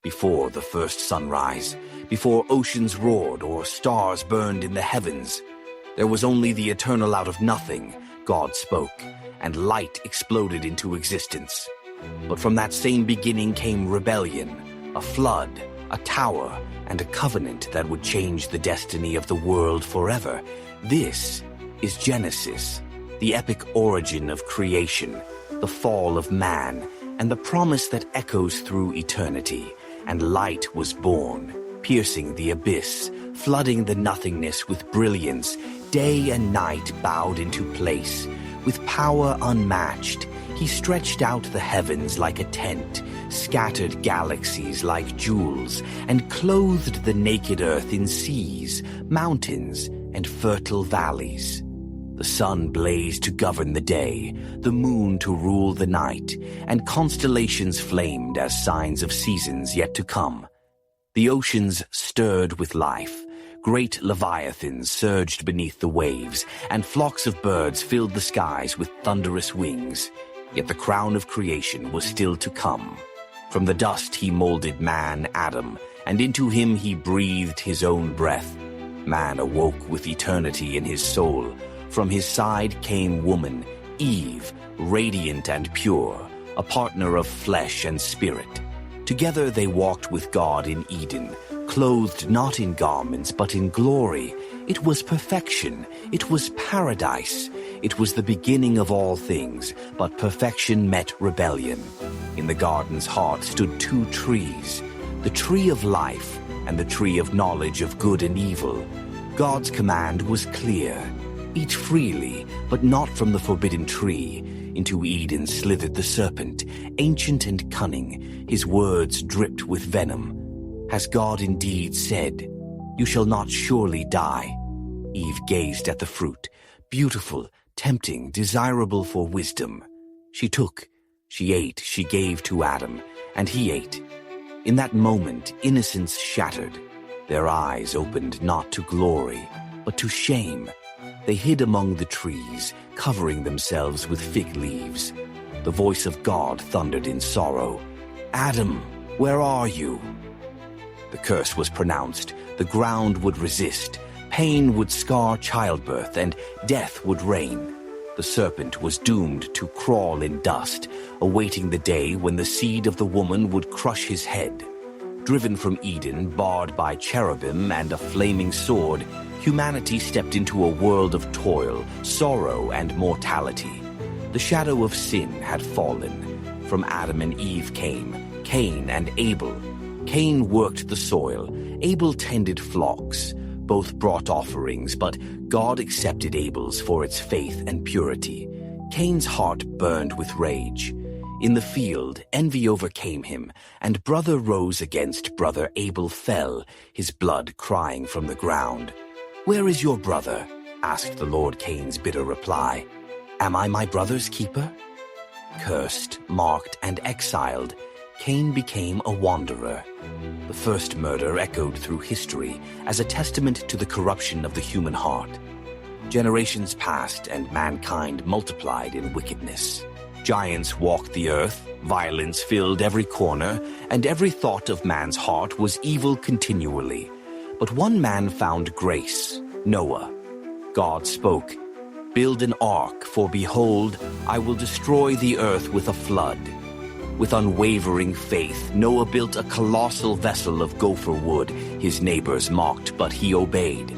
before the first sunrise, before oceans roared or stars burned in the heavens. There was only the eternal out of nothing. God spoke, and light exploded into existence. But from that same beginning came rebellion, a flood, a tower, and a covenant that would change the destiny of the world forever. This is Genesis, the epic origin of creation, the fall of man, and the promise that echoes through eternity. And light was born, piercing the abyss, flooding the nothingness with brilliance. Day and night bowed into place. With power unmatched, he stretched out the heavens like a tent, scattered galaxies like jewels, and clothed the naked earth in seas, mountains, and fertile valleys. The sun blazed to govern the day, the moon to rule the night, and constellations flamed as signs of seasons yet to come. The oceans stirred with life. Great leviathans surged beneath the waves, and flocks of birds filled the skies with thunderous wings. Yet the crown of creation was still to come. From the dust he molded man, Adam, and into him he breathed his own breath. Man awoke with eternity in his soul. From his side came woman, Eve, radiant and pure, a partner of flesh and spirit. Together they walked with God in Eden, clothed not in garments but in glory. It was perfection. It was paradise. It was the beginning of all things, but perfection met rebellion. In the garden's heart stood two trees, the tree of life and the tree of knowledge of good and evil. God's command was clear. Eat freely, but not from the forbidden tree. Into Eden slithered the serpent, ancient and cunning. His words dripped with venom. Has God indeed said, "You shall not surely die"? Eve gazed at the fruit, beautiful, tempting, desirable for wisdom. She took, she ate, she gave to Adam, and he ate. In that moment, innocence shattered. Their eyes opened not to glory, but to shame. They hid among the trees, covering themselves with fig leaves. The voice of God thundered in sorrow. "Adam, where are you?" The curse was pronounced. The ground would resist. Pain would scar childbirth, and death would reign. The serpent was doomed to crawl in dust, awaiting the day when the seed of the woman would crush his head. Driven from Eden, barred by cherubim and a flaming sword, humanity stepped into a world of toil, sorrow, and mortality. The shadow of sin had fallen. From Adam and Eve came Cain and Abel. Cain worked the soil. Abel tended flocks. Both brought offerings, but God accepted Abel's for its faith and purity. Cain's heart burned with rage. In the field, envy overcame him, and brother rose against brother. Abel fell, his blood crying from the ground. "Where is your brother?" asked the Lord. Cain's bitter reply. "Am I my brother's keeper?" Cursed, marked, and exiled, Cain became a wanderer. The first murder echoed through history as a testament to the corruption of the human heart. Generations passed, and mankind multiplied in wickedness. Giants walked the earth, violence filled every corner, and every thought of man's heart was evil continually. But one man found grace, Noah. God spoke, "Build an ark, for behold, I will destroy the earth with a flood." With unwavering faith, Noah built a colossal vessel of gopher wood. His neighbors mocked, but he obeyed.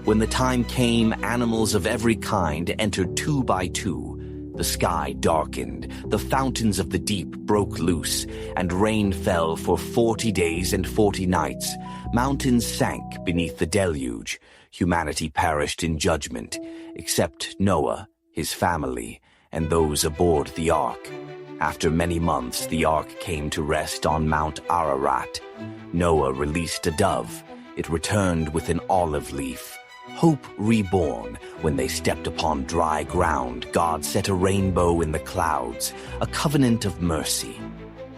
When the time came, animals of every kind entered two by two. The sky darkened, the fountains of the deep broke loose, and rain fell for 40 days and 40 nights. Mountains sank beneath the deluge. Humanity perished in judgment, except Noah, his family, and those aboard the ark. After many months, the ark came to rest on Mount Ararat. Noah released a dove. It returned with an olive leaf. Hope reborn. When they stepped upon dry ground, God set a rainbow in the clouds, a covenant of mercy.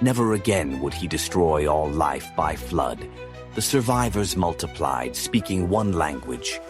Never again would he destroy all life by flood. The survivors multiplied, speaking one language.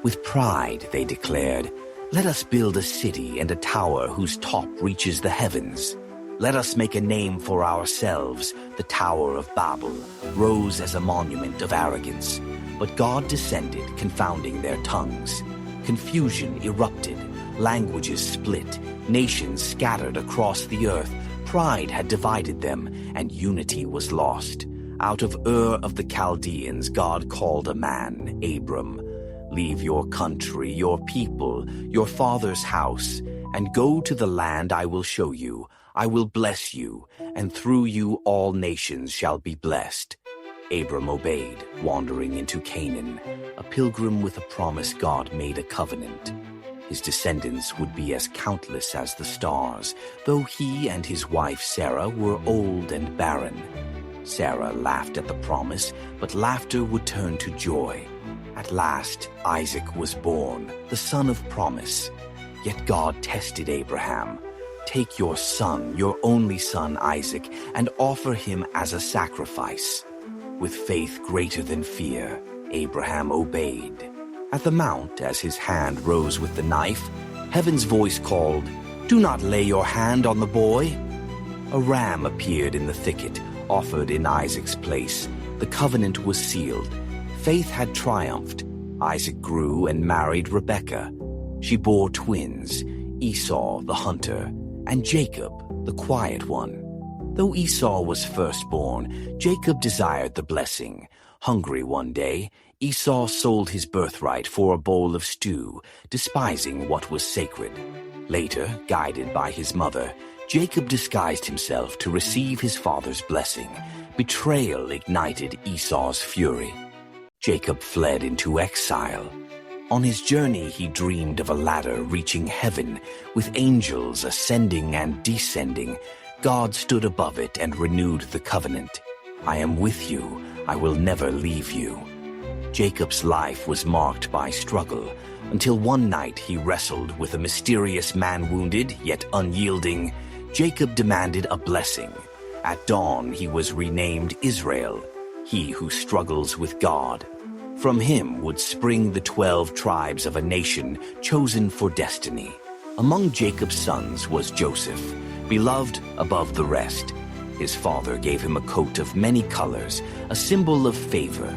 With pride, they declared, "Let us build a city and a tower whose top reaches the heavens." Let us make a name for ourselves. The Tower of Babel rose as a monument of arrogance, but God descended, confounding their tongues. Confusion erupted, languages split, nations scattered across the earth. Pride had divided them, and unity was lost. Out of Ur of the Chaldeans, God called a man, Abram. Leave your country, your people, your father's house, and go to the land I will show you. I will bless you, and through you all nations shall be blessed. Abram obeyed, wandering into Canaan. A pilgrim with a promise, God made a covenant. His descendants would be as countless as the stars, though he and his wife Sarah were old and barren. Sarah laughed at the promise, but laughter would turn to joy. At last, Isaac was born, the son of promise. Yet God tested Abraham. Take your son, your only son Isaac, and offer him as a sacrifice. With faith greater than fear, Abraham obeyed. At the mount, as his hand rose with the knife, heaven's voice called, "Do not lay your hand on the boy." A ram appeared in the thicket, offered in Isaac's place. The covenant was sealed. Faith had triumphed. Isaac grew and married Rebekah. She bore twins, Esau the hunter, and Jacob the quiet one. Though Esau was firstborn, Jacob desired the blessing. Hungry one day, Esau sold his birthright for a bowl of stew, despising what was sacred. Later, guided by his mother, Jacob disguised himself to receive his father's blessing. Betrayal ignited Esau's fury. Jacob fled into exile. On his journey, he dreamed of a ladder reaching heaven, with angels ascending and descending. God stood above it and renewed the covenant. "I am with you. I will never leave you." Jacob's life was marked by struggle, until one night he wrestled with a mysterious man, wounded yet unyielding. Jacob demanded a blessing. At dawn, he was renamed Israel, he who struggles with God. From him would spring the 12 tribes of a nation chosen for destiny. Among Jacob's sons was Joseph, beloved above the rest. His father gave him a coat of many colors, a symbol of favor.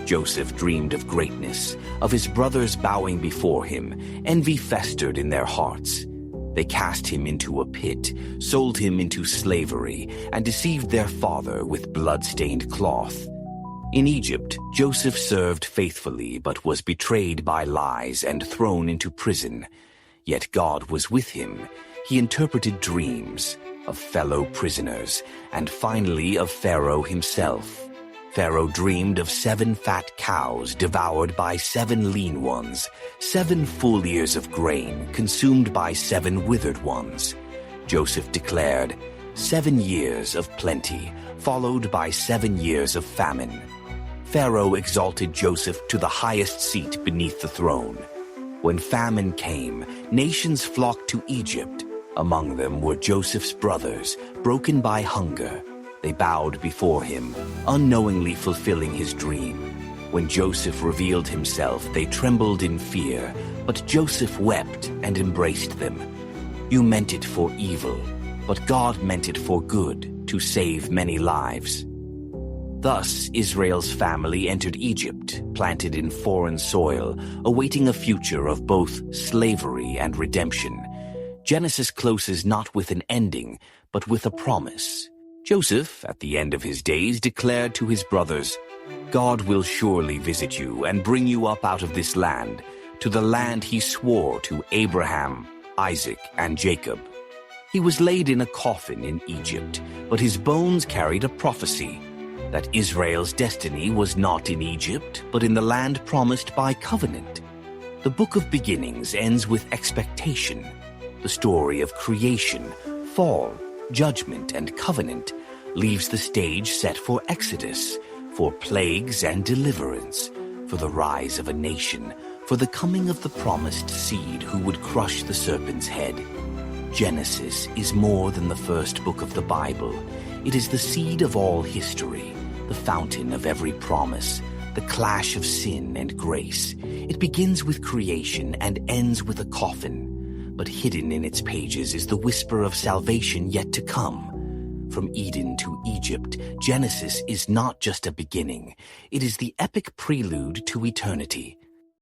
Joseph dreamed of greatness, of his brothers bowing before him. Envy festered in their hearts. They cast him into a pit, sold him into slavery, and deceived their father with blood-stained cloth. In Egypt, Joseph served faithfully but was betrayed by lies and thrown into prison. Yet God was with him. He interpreted dreams of fellow prisoners and finally of Pharaoh himself. Pharaoh dreamed of 7 fat cows devoured by 7 lean ones, 7 full ears of grain consumed by 7 withered ones. Joseph declared, 7 years of plenty, followed by 7 years of famine. Pharaoh exalted Joseph to the highest seat beneath the throne. When famine came, nations flocked to Egypt. Among them were Joseph's brothers, broken by hunger. They bowed before him, unknowingly fulfilling his dream. When Joseph revealed himself, they trembled in fear, but Joseph wept and embraced them. "You meant it for evil, but God meant it for good, to save many lives." Thus, Israel's family entered Egypt, planted in foreign soil, awaiting a future of both slavery and redemption. Genesis closes not with an ending, but with a promise. Joseph, at the end of his days, declared to his brothers, "God will surely visit you and bring you up out of this land, to the land he swore to Abraham, Isaac, and Jacob." He was laid in a coffin in Egypt, but his bones carried a prophecy that Israel's destiny was not in Egypt, but in the land promised by covenant. The book of beginnings ends with expectation. The story of creation, fall, judgment, and covenant leaves the stage set for Exodus, for plagues and deliverance, for the rise of a nation, for the coming of the promised seed who would crush the serpent's head. Genesis is more than the first book of the Bible. It is the seed of all history, the fountain of every promise, the clash of sin and grace. It begins with creation and ends with a coffin. but hidden in its pages is the whisper of salvation yet to come. From Eden to Egypt, Genesis is not just a beginning. It is the epic prelude to eternity.